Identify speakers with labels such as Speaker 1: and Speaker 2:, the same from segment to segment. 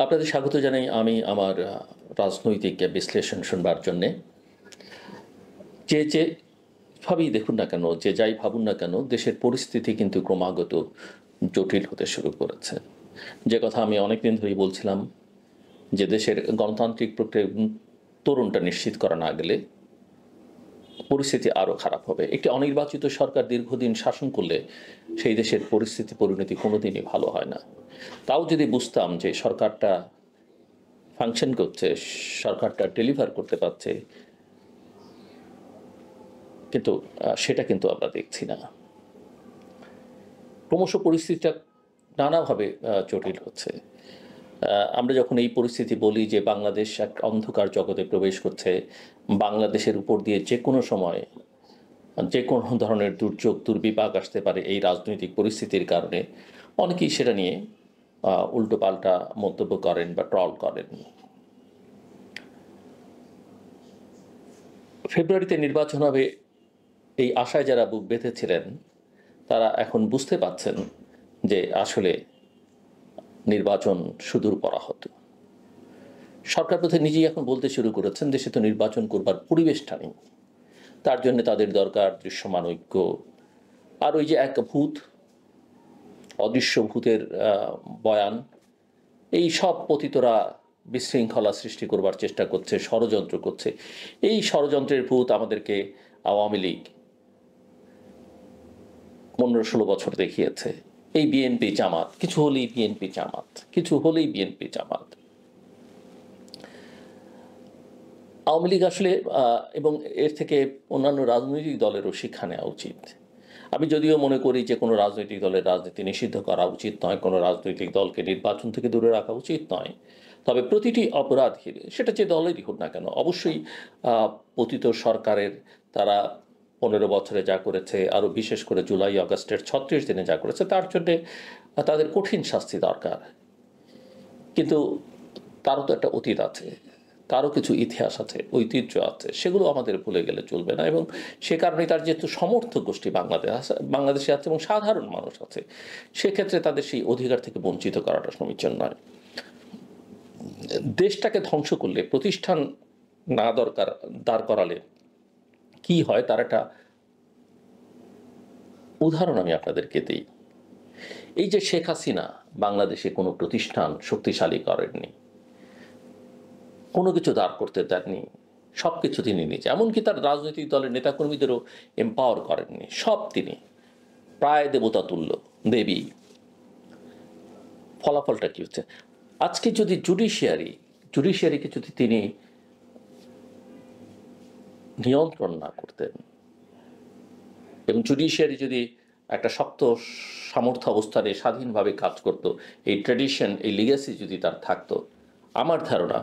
Speaker 1: আপনাদের স্বাগত জানাই আমি আমার রাজনৈতিক বিশ্লেষণ শুনবার জন্যে। যেভাবেই দেখুন না কেন, যে যাই ভাবুন না কেন, দেশের পরিস্থিতি কিন্তু ক্রমাগত জটিল হতে শুরু করেছে। যে কথা আমি অনেকদিন ধরেই বলছিলাম, যে দেশের গণতান্ত্রিক প্রক্রিয়া তরুণটা নিশ্চিত করা না গেলে পরিস্থিতি আরও খারাপ হবে। একটি অনির্বাচিত সরকার দীর্ঘদিন শাসন করলে সেই দেশের পরিস্থিতি পরিণতি কোনোদিনই ভালো হয় না। তাও যদি বুঝতাম যে সরকারটা ফাংশন করছে, সরকারটা ডেলিভার করতে পারছে, কিন্তু সেটা কিন্তু আমরা দেখছি না। ক্রমশ পরিস্থিতিটা নানাভাবে জটিল হচ্ছে। আমরা যখন এই পরিস্থিতি বলি যে বাংলাদেশ এক অন্ধকার জগতে প্রবেশ করছে, বাংলাদেশের উপর দিয়ে যে কোনো সময় যে কোনো ধরনের দুর্যোগ দুর্বিপাক আসতে পারে এই রাজনৈতিক পরিস্থিতির কারণে, অনেকেই সেটা নিয়ে উল্টোপাল্টা মন্তব্য করেন বা ট্রল করেন। ফেব্রুয়ারিতে নির্বাচন হবে এই আশায় যারা বুক বেঁধেছিলেন, তারা এখন বুঝতে পাচ্ছেন যে আসলে নির্বাচন সুদূর পরাহত। সরকার প্রধান নিজেই এখন বলতে শুরু করেছেন দেশে তো নির্বাচন করবার পরিবেশটা নেই, তার জন্য তাদের দরকার দৃশ্যমান ঐক্য। আর ওই যে এক ভূত, অদৃশ্য ভূতের বয়ান, এই সব পতিতরা বিশৃঙ্খলা সৃষ্টি করবার চেষ্টা করছে, ষড়যন্ত্র করছে। এই ষড়যন্ত্রের ভূত আমাদেরকে আওয়ামী লীগ 15-16 বছর দেখিয়েছে। এই বিএনপি জামাত, কিছু হলেই বিএনপি জামাত, কিছু হলেই বিএনপি জামাত। আওয়ামী লীগ আসলে এবং এর থেকে অন্যান্য রাজনৈতিক দলেরও শিক্ষা নেওয়া উচিত। আমি যদিও মনে করি যে কোনো রাজনৈতিক দলের রাজনীতি নিষিদ্ধ করা উচিত নয়, কোনো রাজনৈতিক দলকে নির্বাচন থেকে দূরে রাখা উচিত নয়, তবে প্রতিটি অপরাধীর, সেটা যে দলেরই হোক না কেন, অবশ্যই পতিত সরকারের তারা 15 বছরে যা করেছে, আরও বিশেষ করে জুলাই আগস্টের 36 দিনে যা করেছে, তার জন্যে তাদের কঠিন শাস্তি দরকার। কিন্তু তারও তো একটা অতীত আছে, তারও কিছু ইতিহাস আছে, ঐতিহ্য আছে, সেগুলো আমাদের ভুলে গেলে চলবে না। এবং সে কারণে তার যেহেতু সমর্থক গোষ্ঠী বাংলাদেশে আছে এবং সাধারণ মানুষ আছে, সেক্ষেত্রে তাদের সেই অধিকার থেকে বঞ্চিত করাটা সমীচীন নয়। দেশটাকে ধ্বংস করলে, প্রতিষ্ঠান না দাঁড় করালে কি হয়, তার একটা উদাহরণ আমি আপনাদেরকে দিই। এই যে শেখ হাসিনা বাংলাদেশে কোনো প্রতিষ্ঠান শক্তিশালী করেননি, কোনো কিছু দাঁড় করতে দেননি, সব কিছু তিনি নিজে, এমনকি তার রাজনৈতিক দলের নেতাকর্মীদেরও এম্পাওয়ার করেননি, সব তিনি প্রায় দেবতা তুল্য, দেবী। ফলাফলটা কি হচ্ছে? আজকে যদি জুডিশিয়ারিকে যদি তিনি নিয়ন্ত্রণ না করতেন, এবং জুডিশিয়ারি যদি একটা শক্ত সামর্থ্য অবস্থানে স্বাধীনভাবে কাজ করত, এই ট্র্যাডিশন, এই লিগ্যাসি যদি তার থাকতো, আমার ধারণা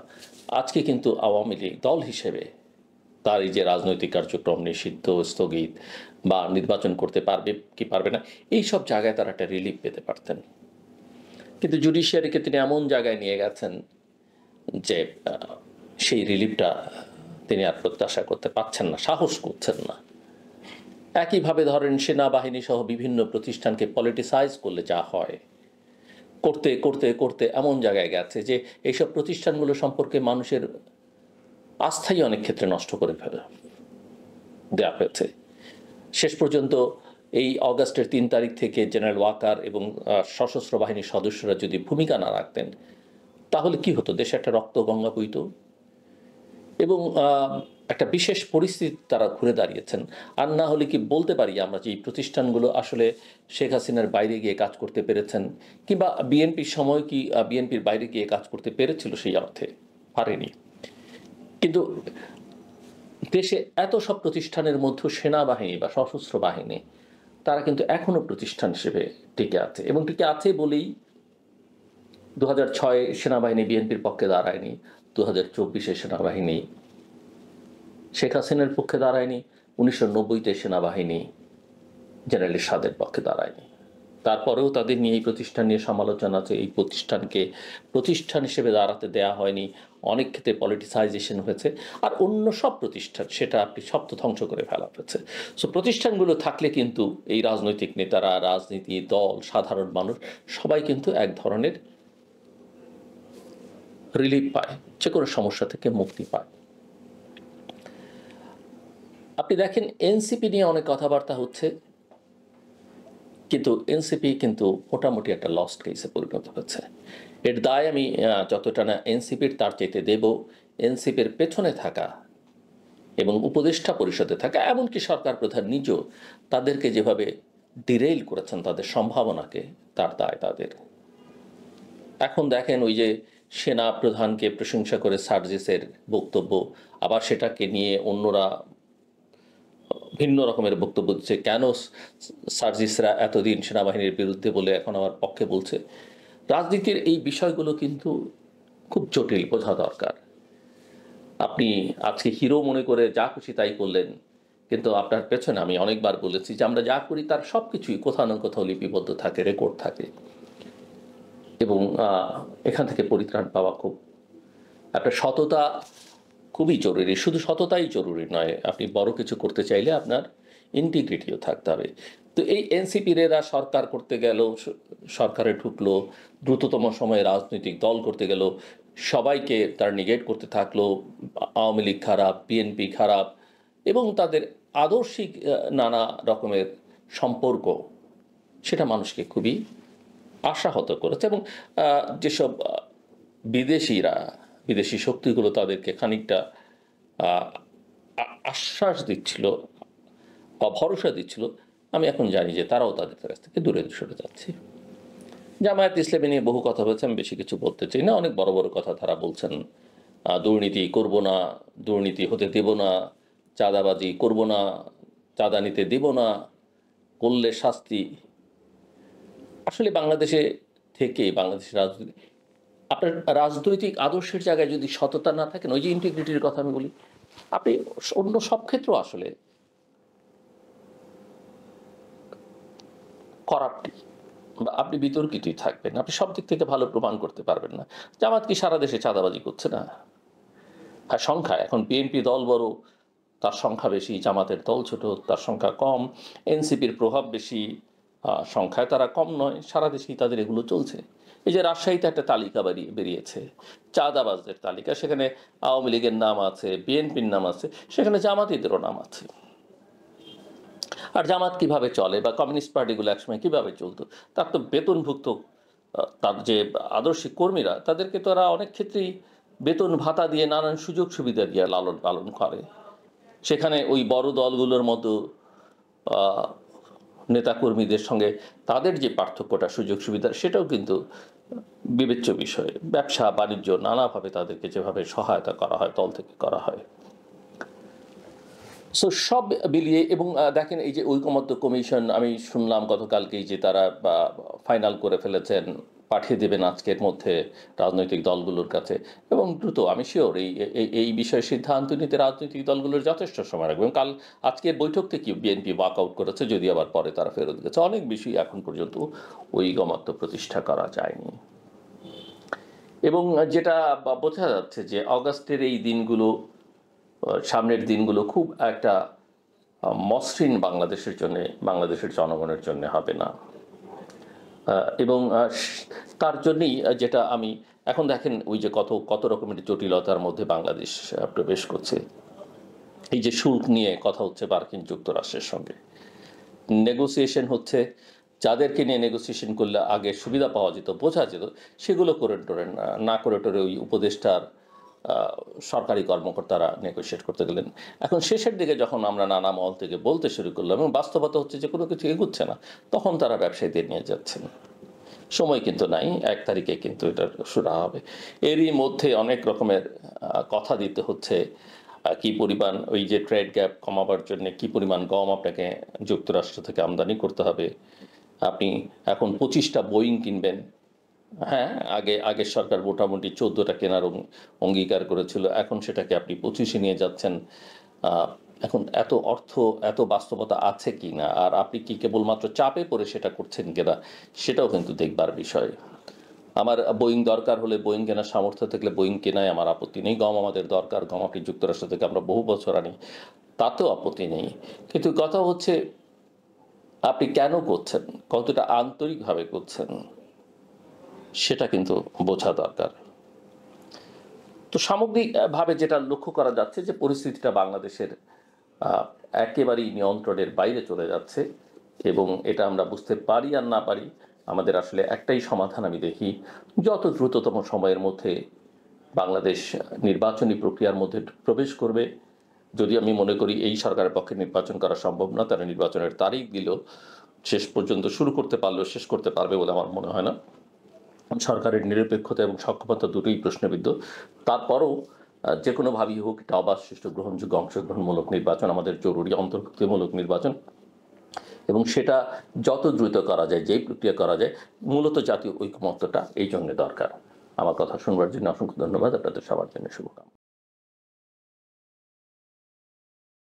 Speaker 1: আজকে কিন্তু আওয়ামী লীগ দল হিসেবে তার এই যে রাজনৈতিক কার্যক্রম নিষিদ্ধ, স্থগিত বা নির্বাচন করতে পারবে কি পারবে না, এই সব জায়গায় তারা একটা রিলিফ পেতে পারতেন। কিন্তু জুডিশিয়ারিকে তিনি এমন জায়গায় নিয়ে গেছেন যে সেই রিলিফটা তিনি আর প্রত্যাশা করতে পারছেন না, সাহস করছেন না। একইভাবে ধরেন সেনাবাহিনী সহ বিভিন্ন প্রতিষ্ঠানকে পলিটিসাইজ করলে যা হয়, করতে করতে করতে এমন জায়গায় গেছে যে এইসব প্রতিষ্ঠানগুলো সম্পর্কে মানুষের আস্থাই অনেক ক্ষেত্রে নষ্ট করে দেওয়া হয়েছে। শেষ পর্যন্ত এই অগাস্টের 3 তারিখ থেকে জেনারেল ওয়াকার এবং সশস্ত্র বাহিনীর সদস্যরা যদি ভূমিকা না রাখতেন, তাহলে কি হতো? দেশে একটা রক্ত গঙ্গা বইত এবং একটা বিশেষ পরিস্থিতি তারা ঘুরে দাঁড়িয়েছেন। আর না হলে কি বলতে পারি আমরা যে এই প্রতিষ্ঠানগুলো আসলে শেখ হাসিনার বাইরে গিয়ে কাজ করতে পেরেছেন, কিংবা বিএনপির সময় কি বিএনপির বাইরে গিয়ে কাজ করতে পেরেছিল? সেই অর্থে পারেনি। কিন্তু দেশে এত সব প্রতিষ্ঠানের মধ্যে সেনাবাহিনী বা সশস্ত্র বাহিনী, তারা কিন্তু এখনো প্রতিষ্ঠান হিসেবে টিকে আছে, এবং টিকে আছে বলেই 2006 সেনাবাহিনী বিএনপির পক্ষে দাঁড়ায়নি, 2024 সেনাবাহিনী শেখ হাসিনার পক্ষে দাঁড়ায়নি, 1990-তে সেনাবাহিনী জেনারেল এরশাদের পক্ষে দাঁড়ায়নি। তারপরেও তাদের নিয়ে এই প্রতিষ্ঠান নিয়ে সমালোচনা আছে। এই প্রতিষ্ঠানকে প্রতিষ্ঠান হিসেবে দাঁড়াতে দেয়া হয়নি, অনেক ক্ষেত্রে পলিটিসাইজেশন হয়েছে। আর অন্য সব প্রতিষ্ঠান, সেটা আপনি সব তো ধ্বংস করে ফেলা হয়েছে। সো প্রতিষ্ঠানগুলো থাকলে কিন্তু এই রাজনৈতিক নেতারা, রাজনীতি দল, সাধারণ মানুষ সবাই কিন্তু এক ধরনের রিলিফ পায়, যে কোনো সমস্যা থেকে মুক্তি পায়। আপনি দেখেন এনসিপি নিয়ে অনেক কথাবার্তা হচ্ছে, কিন্তু এনসিপি কিন্তু মোটামুটি একটা লস্ট কেসে পরিণত হচ্ছে। এর দায় আমি যতটা না এনসিপির তার চাইতে দেব এনসিপির পেছনে থাকা এবং উপদেষ্টা পরিষদে থাকা, এমনকি সরকার প্রধান নিজেও তাদেরকে যেভাবে ডিরেইল করেছেন তাদের সম্ভাবনাকে, তার দায় তাদের। এখন দেখেন ওই যে সেনা প্রধানকে প্রশংসা করে সার্জিসের বক্তব্য, আবার সেটাকে নিয়ে অন্যরা ভিন্ন রকমের বক্তব্য দিচ্ছে। কেন সার্জিসরা এতদিন সেনাবাহিনীর বিরুদ্ধে বলে এখন আবার পক্ষে বলছে? রাজনীতির এই বিষয়গুলো কিন্তু খুব জটিল, বোঝা দরকার। আপনি আজকে হিরো মনে করে যা খুশি তাই করলেন, কিন্তু আপনার পেছনে আমি অনেকবার বলেছি যে আমরা যা করি তার সব কিছুই কোথাও না কোথাও লিপিবদ্ধ থাকে, রেকর্ড থাকে, এবং এখান থেকে পরিত্রাণ পাওয়া খুব একটা সততা খুবই জরুরি। শুধু সততাই জরুরি নয়, আপনি বড় কিছু করতে চাইলে আপনার ইন্টিগ্রিটিও থাকতে হবে। তো এই এনসিপির এরা সরকার করতে গেল, সরকারে ঢুকলো, দ্রুততম সময়ে রাজনৈতিক দল করতে গেল, সবাইকে তার নিগেট করতে থাকলো। আওয়ামী লীগ খারাপ, বিএনপি খারাপ, এবং তাদের আদর্শিক নানা রকমের সম্পর্ক, সেটা মানুষকে খুবই আশাহত করেছে। এবং যেসব বিদেশি শক্তিগুলো তাদেরকে খানিকটা আশ্বাস দিচ্ছিল বা ভরসা দিচ্ছিল, আমি এখন জানি যে তারাও তাদের কাছ থেকে দূরে সরে যাচ্ছে। জামায়াত ইসলামী নিয়ে বহু কথা বলছে, আমি বেশি কিছু বলতে চাই না। অনেক বড় বড় কথা তারা বলছেন, দুর্নীতি করব না, দুর্নীতি হতে দেব না, চাঁদাবাজি করব না, চাঁদা নিতে দেব না, করলে শাস্তি। আসলে বাংলাদেশে থেকে বাংলাদেশের রাজনীতি, আপনার রাজনৈতিক আদর্শের জায়গায় যদি সততা না থাকেন, ওই যে ইন্টিগ্রিটির কথা আমি বলি, আপনি অন্য সব ক্ষেত্রেও আসলে করাপ্টি বা আপনি বিতর্কিতই থাকবেন, আপনি সব দিক থেকে ভালো প্রমাণ করতে পারবেন না। জামাত কি সারা দেশে চাঁদাবাজি করছে না? হ্যাঁ, সংখ্যা এখন বিএনপি দল বড়, তার সংখ্যা বেশি, জামাতের দল ছোট, তার সংখ্যা কম, এনসিপির প্রভাব বেশি, সংখ্যায় তারা কম নয়, সারা দেশেই তাদের এগুলো চলছে। এই যে রাজশাহীতে একটা তালিকা বেরিয়েছে, চাঁদাবাজদের তালিকা, সেখানে আওয়ামী লীগের নাম আছে, বিএনপির নাম আছে, সেখানে জামাতিদেরও নাম আছে। আর জামাত কিভাবে চলে বা কমিউনিস্ট পার্টিগুলো একসময় কিভাবে চলতো, তার তো বেতনভুক্ত তার যে আদর্শিক কর্মীরা, তাদেরকে তারা অনেক ক্ষেত্রেই বেতন ভাতা দিয়ে নানান সুযোগ সুবিধা দিয়ে লালন পালন করে। সেখানে ওই বড় দলগুলোর মতো নেতাকর্মীদের সঙ্গে তাদের যে পার্থক্যটা, সুযোগ সুবিধা, সেটাও কিন্তু বিবেচ্য বিষয়। ব্যবসা বাণিজ্য নানাভাবে তাদেরকে যেভাবে সহায়তা করা হয়, দল থেকে করা হয়। সো সব মিলিয়ে, এবং দেখেন এই যে ঐকমত্য কমিশন, আমি শুনলাম গতকালকেই যে তারা ফাইনাল করে ফেলেছেন, পাঠিয়ে দেবেন আজকের মধ্যে রাজনৈতিক দলগুলোর কাছে, এবং দ্রুত। আমি শিওর এই বিষয়ে সিদ্ধান্ত নিতে রাজনৈতিক দলগুলোর যথেষ্ট সময় লাগবে। এবং আজকের বৈঠক থেকে বিএনপি ওয়াক আউট করেছে, যদি আবার পরে তারা ফেরত গেছে। অনেক বিষয় এখন পর্যন্ত ঐকমত্য প্রতিষ্ঠা করা যায়নি। এবং যেটা বোঝা যাচ্ছে যে অগাস্টের এই দিনগুলো, সামনের দিনগুলো খুব একটা মসৃণ বাংলাদেশের জন্য, বাংলাদেশের জনগণের জন্য হবে না। এবং তার জন্যই যেটা আমি এখন দেখেন, ওই যে কত রকমের জটিলতার মধ্যে বাংলাদেশ প্রবেশ করছে। এই যে শুল্ক নিয়ে কথা হচ্ছে মার্কিন যুক্তরাষ্ট্রের সঙ্গে, নেগোসিয়েশন হচ্ছে, যাদেরকে নিয়ে নেগোসিয়েশন করলে আগে সুবিধা পাওয়া যেত, বোঝা যেত, সেগুলো করে টোরেন না করে টোরে ওই উপদেষ্টার সরকারি কর্মকর্তারা নেগোশিয়েট করতে গেলেন। এখন শেষের দিকে যখন আমরা নানা মহল থেকে বলতে শুরু করলাম এবং বাস্তবতা হচ্ছে যে কোনো কিছু এগুচ্ছে না, তখন তারা ব্যবসায়ীদের নিয়ে যাচ্ছেন। সময় কিন্তু নাই, 1 তারিখে কিন্তু এটা শুরু হবে। এরই মধ্যে অনেক রকমের কথা দিতে হচ্ছে, কি পরিমাণ ওই যে ট্রেড গ্যাপ কমাবার জন্য কি পরিমাণ গম আপনাকে যুক্তরাষ্ট্র থেকে আমদানি করতে হবে। আপনি এখন 25টা বোয়িং কিনবেন। হ্যাঁ, আগের সরকার মোটামুটি 14টা কেনার অঙ্গীকার করেছিল, এখন সেটাকে আপনি 25-এ নিয়ে যাচ্ছেন। এখন এত অর্থ, এত বাস্তবতা আছে কি না, আর আপনি কি কেবলমাত্র চাপে পড়ে সেটা করছেন কিনা, সেটাও কিন্তু দেখবার বিষয়। আমার বোয়িং দরকার হলে, বোয়িং কেনার সামর্থ্য থাকলে বোয়িং কেনায় আমার আপত্তি নেই। গম আমাদের দরকার, গম আপনি যুক্তরাষ্ট্র থেকে আমরা বহু বছর আনি, তাতেও আপত্তি নেই। কিন্তু কথা হচ্ছে আপনি কেন করছেন, কতটা আন্তরিকভাবে করছেন, সেটা কিন্তু বোঝা দরকার। তো সামগ্রিকভাবে যেটা লক্ষ্য করা যাচ্ছে যে পরিস্থিতিটা বাংলাদেশের একেবারেই নিয়ন্ত্রণের বাইরে চলে যাচ্ছে, এবং এটা আমরা বুঝতে পারি আর না পারি, আমাদের আসলে একটাই সমাধান আমি দেখি, যত দ্রুততম সময়ের মধ্যে বাংলাদেশ নির্বাচনী প্রক্রিয়ার মধ্যে প্রবেশ করবে। যদি আমি মনে করি এই সরকারের পক্ষে নির্বাচন করা সম্ভব না, তারা নির্বাচনের তারিখ দিল, শেষ পর্যন্ত শুরু করতে পারলেও শেষ করতে পারবে বলে আমার মনে হয় না। সরকারের নিরপেক্ষতা এবং সক্ষমতা দুটোই প্রশ্নবিদ্ধ। তারপরও যে কোনোভাবেই হোক এটা অবাধ, সুষ্ঠু, গ্রহণযোগ্য, অংশগ্রহণমূলক নির্বাচন আমাদের জরুরি, অন্তর্ভুক্তিমূলক নির্বাচন, এবং সেটা যত দ্রুত করা যায়, যেই প্রক্রিয়া করা যায়, মূলত জাতীয় ঐকমত্যটা এই জন্য দরকার। আমার কথা শুনবার জন্য অসংখ্য ধন্যবাদ। আপনাদের সবার জন্য শুভকামনা।